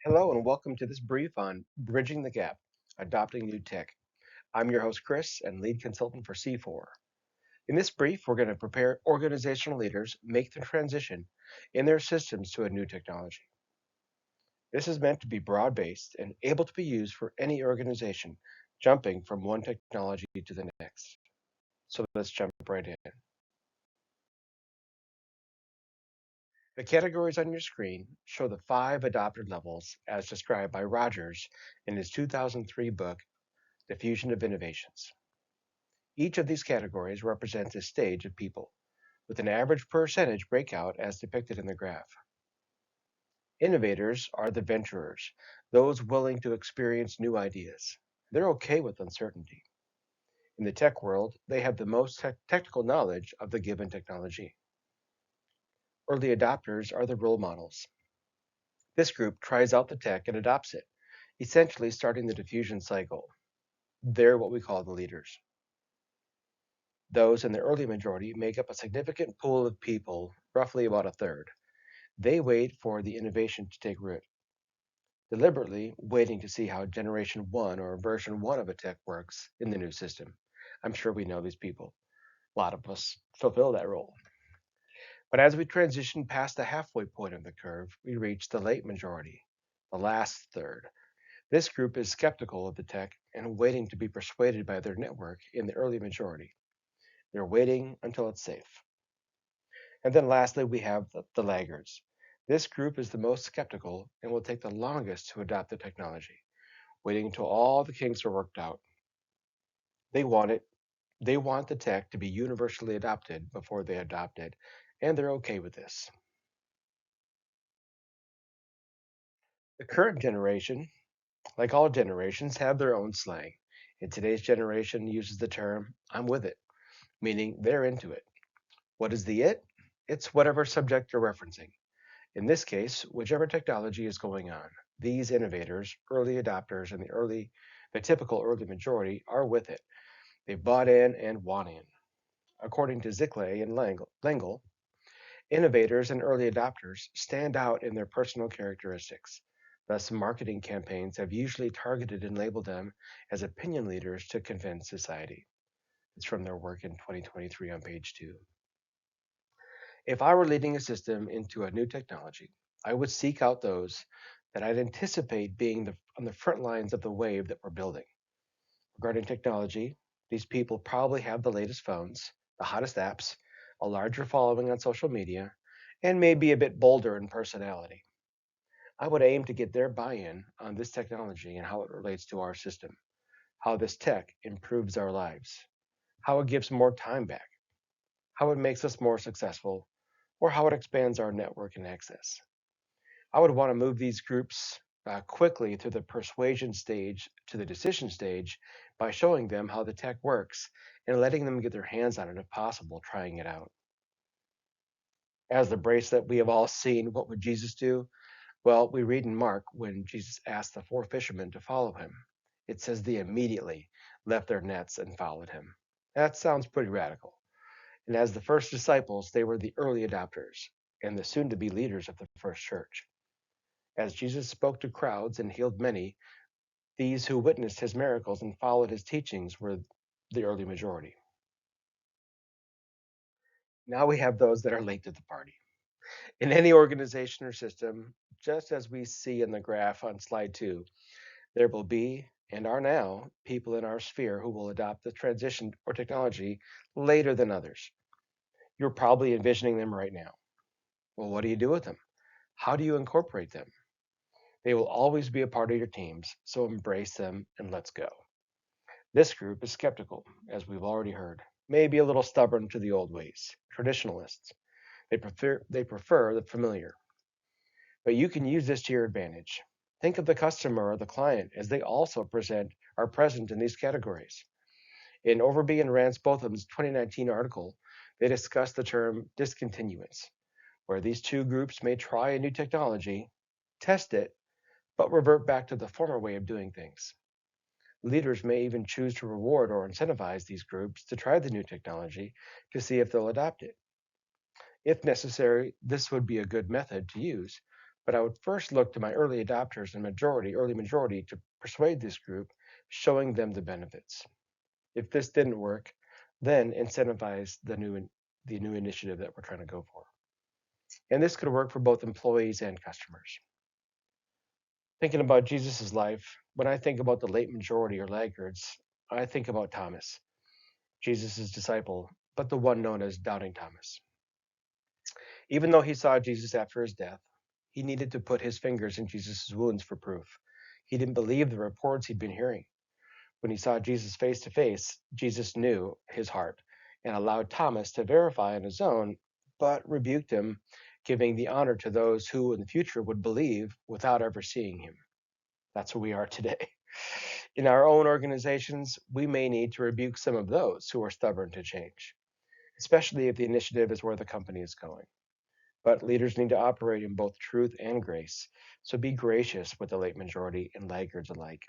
Hello and welcome to this brief on Bridging the Gap, Adopting New Tech. I'm your host, Chris, and lead consultant for C4. In this brief, we're going to prepare organizational leaders make the transition in their systems to a new technology. This is meant to be broad-based and able to be used for any organization jumping from one technology to the next. So let's jump right in. The categories on your screen show the five adopted levels as described by Rogers in his 2003 book, The Fusion of Innovations. Each of these categories represents a stage of people, with an average percentage breakout as depicted in the graph. Innovators are the venturers, those willing to experience new ideas. They're okay with uncertainty. In the tech world, they have the most technical knowledge of the given technology. Early adopters are the role models. This group tries out the tech and adopts it, essentially starting the diffusion cycle. They're what we call the leaders. Those in the early majority make up a significant pool of people, roughly about a third. They wait for the innovation to take root, deliberately waiting to see how generation one or version one of a tech works in the new system. I'm sure we know these people. A lot of us fulfill that role. But as we transition past the halfway point of the curve, we reach the late majority, the last third. This group is skeptical of the tech and waiting to be persuaded by their network in the early majority. They're waiting until it's safe. And then lastly, we have the laggards. This group is the most skeptical and will take the longest to adopt the technology, waiting until all the kinks are worked out. They want it. They want the tech to be universally adopted before they adopt it, and they're okay with this. The current generation, like all generations, have their own slang. And today's generation uses the term, I'm with it, meaning they're into it. What is the it? It's whatever subject you're referencing. In this case, whichever technology is going on, these innovators, early adopters, and the typical early majority are with it. They've bought in and want in. According to Zickley and Lengel, innovators and early adopters stand out in their personal characteristics. Thus, marketing campaigns have usually targeted and labeled them as opinion leaders to convince society. It's from their work in 2023 on page 2. If I were leading a system into a new technology, I would seek out those that I'd anticipate being on the front lines of the wave that we're building. Regarding technology, these people probably have the latest phones, the hottest apps, a larger following on social media, and maybe a bit bolder in personality. I would aim to get their buy-in on this technology and how it relates to our system, how this tech improves our lives, how it gives more time back, how it makes us more successful, or how it expands our network and access. I would want to move these groups quickly through the persuasion stage to the decision stage by showing them how the tech works and letting them get their hands on it if possible, trying it out. As the bracelet we have all seen, what would Jesus do? Well, we read in Mark when Jesus asked the four fishermen to follow him. It says they immediately left their nets and followed him. That sounds pretty radical. And as the first disciples, they were the early adopters and the soon to be leaders of the first church. As Jesus spoke to crowds and healed many, these who witnessed his miracles and followed his teachings were the early majority. Now we have those that are late to the party. In any organization or system, just as we see in the graph on slide 2, there will be and are now people in our sphere who will adopt the transition or technology later than others. You're probably envisioning them right now. Well, what do you do with them? How do you incorporate them? They will always be a part of your teams, so embrace them and let's go. This group is skeptical, as we've already heard, maybe a little stubborn to the old ways, traditionalists. They prefer the familiar. But you can use this to your advantage. Think of the customer or the client as they also are present in these categories. In Overby and Rance Botham's 2019 article, they discuss the term discontinuance, where these two groups may try a new technology, test it, but revert back to the former way of doing things. Leaders may even choose to reward or incentivize these groups to try the new technology to see if they'll adopt it. If necessary, this would be a good method to use, But I would first look to my early adopters and early majority to persuade this group, showing them the benefits. If this didn't work, then incentivize the new initiative that we're trying to go for. And this could work for both employees and customers. Thinking about Jesus' life, when I think about the late majority or laggards, I think about Thomas, Jesus' disciple, but the one known as Doubting Thomas. Even though he saw Jesus after his death, he needed to put his fingers in Jesus' wounds for proof. He didn't believe the reports he'd been hearing. When he saw Jesus face to face, Jesus knew his heart and allowed Thomas to verify on his own, but rebuked him, giving the honor to those who in the future would believe without ever seeing him. That's who we are today. In our own organizations, we may need to rebuke some of those who are stubborn to change, especially if the initiative is where the company is going. But leaders need to operate in both truth and grace, so be gracious with the late majority and laggards alike.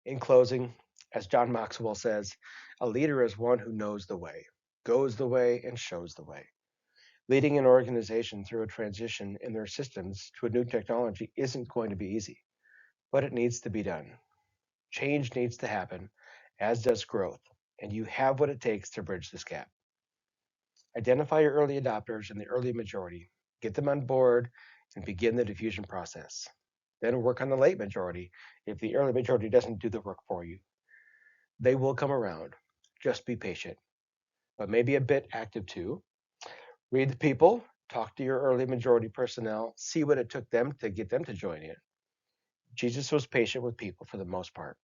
In closing, as John Maxwell says, a leader is one who knows the way, goes the way, and shows the way. Leading an organization through a transition in their systems to a new technology isn't going to be easy, but it needs to be done. Change needs to happen, as does growth, and you have what it takes to bridge this gap. Identify your early adopters and the early majority, get them on board, and begin the diffusion process. Then work on the late majority if the early majority doesn't do the work for you. They will come around. Just be patient, but maybe a bit active too. Read the people, talk to your early majority personnel, see what it took them to get them to join in. Jesus was patient with people for the most part.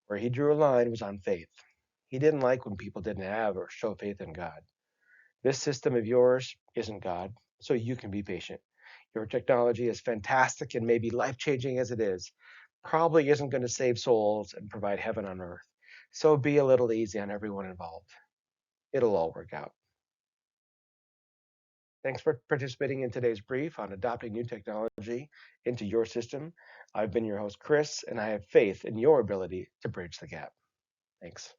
Where he drew a line was on faith. He didn't like when people didn't have or show faith in God. This system of yours isn't God, so you can be patient. Your technology, as fantastic and maybe life changing as it is, probably isn't going to save souls and provide heaven on earth. So be a little easy on everyone involved. It'll all work out. Thanks for participating in today's brief on adopting new technology into your system. I've been your host, Chris, and I have faith in your ability to bridge the gap. Thanks.